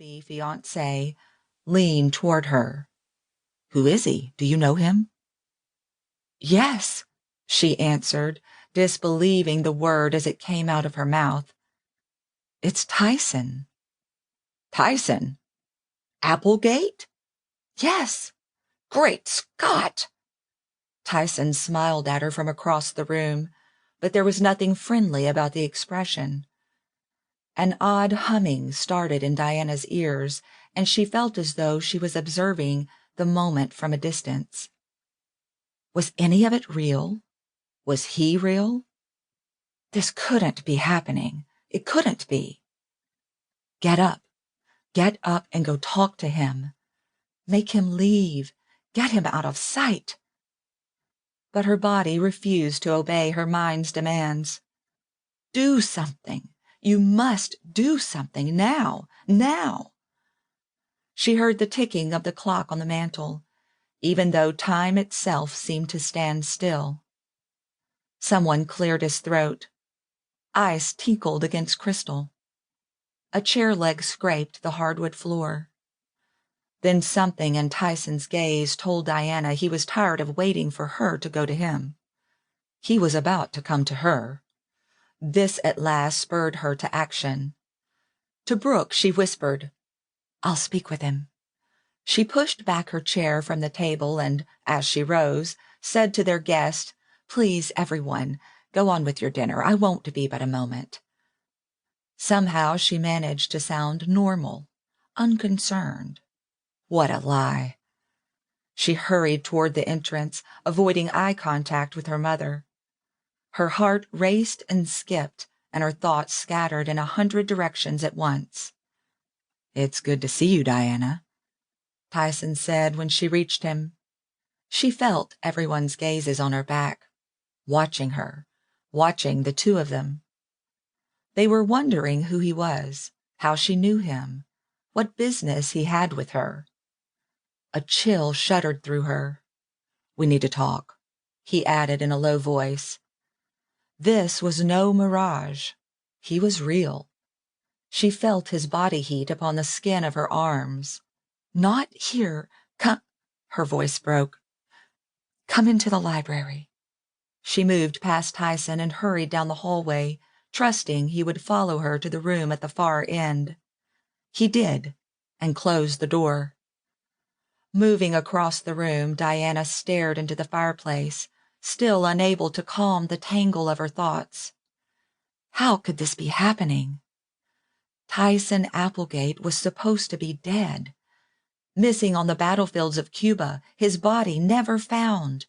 soon-to-be fiancé, leaned toward her. "Who is he? Do you know him?" "Yes," she answered, disbelieving the word as it came out of her mouth. "It's Tyson." "Tyson? Applegate?" "Yes." "Great Scott!" Tyson smiled at her from across the room, but there was nothing friendly about the expression. An odd humming started in Diana's ears, and she felt as though she was observing the moment from a distance. Was any of it real? Was he real? This couldn't be happening. It couldn't be. Get up. Get up and go talk to him. Make him leave. Get him out of sight. But her body refused to obey her mind's demands. Do something. You must do something now. Now. She heard the ticking of the clock on the mantel, even though time itself seemed to stand still. Someone cleared his throat. Ice tinkled against crystal. A chair leg scraped the hardwood floor. Then something in Tyson's gaze told Diana he was tired of waiting for her to go to him. He was about to come to her. This at last spurred her to action. To Brooke she whispered, "I'll speak with him." She pushed back her chair from the table and, as she rose, said to their guest, "Please, everyone, go on with your dinner. I won't be but a moment." Somehow she managed to sound normal, unconcerned. What a lie! She hurried toward the entrance, avoiding eye contact with her mother. Her heart raced and skipped, and her thoughts scattered in 100 directions at once. "It's good to see you, Diana," Tyson said when she reached him. She felt everyone's gazes on her back, watching her, watching the two of them. They were wondering who he was, how she knew him, what business he had with her. A chill shuddered through her. "We need to talk," he added in a low voice. This was no mirage. He was real. She felt his body heat upon the skin of her arms. "Not here. Come," her voice broke. "Come into the library." She moved past Tyson and hurried down the hallway, trusting he would follow her to the room at the far end. He did, and closed the door. Moving across the room, Diana stared into the fireplace, still unable to calm the tangle of her thoughts. How could this be happening? Tyson Applegate was supposed to be dead, missing on the battlefields of Cuba, his body never found.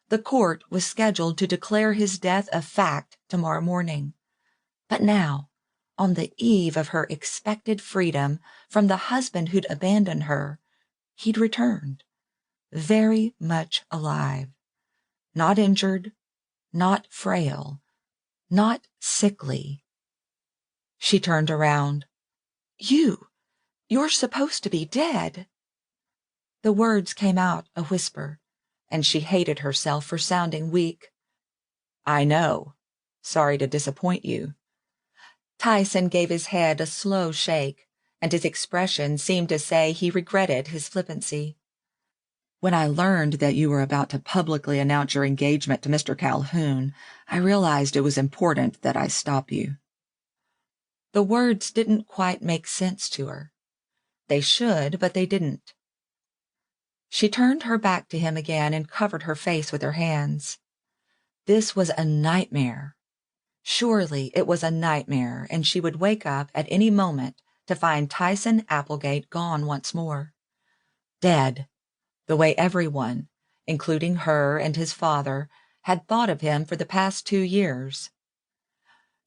The court was scheduled to declare his death a fact tomorrow morning. But now, on the eve of her expected freedom from the husband who'd abandoned her, he'd returned, very much alive. Not injured, not frail, not sickly. She turned around. You're supposed to be dead." The words came out a whisper, and she hated herself for sounding weak. "I know. Sorry to disappoint you." Tyson gave his head a slow shake, and his expression seemed to say he regretted his flippancy. "When I learned that you were about to publicly announce your engagement to Mr. Calhoun, I realized it was important that I stop you." The words didn't quite make sense to her. They should, but they didn't. She turned her back to him again and covered her face with her hands. This was a nightmare. Surely it was a nightmare, and she would wake up at any moment to find Tyson Applegate gone once more. Dead, the way everyone, including her and his father, had thought of him for the past 2 years.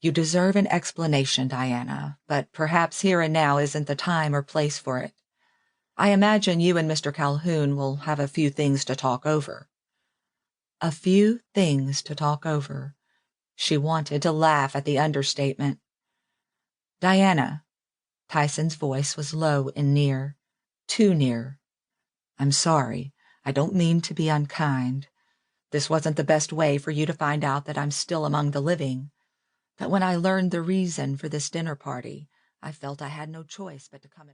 "You deserve an explanation, Diana, but perhaps here and now isn't the time or place for it. I imagine you and Mr. Calhoun will have a few things to talk over." A few things to talk over. She wanted to laugh at the understatement. "Diana," Tyson's voice was low and near, too near. "I'm sorry. I don't mean to be unkind. This wasn't the best way for you to find out that I'm still among the living. But when I learned the reason for this dinner party, I felt I had no choice but to come at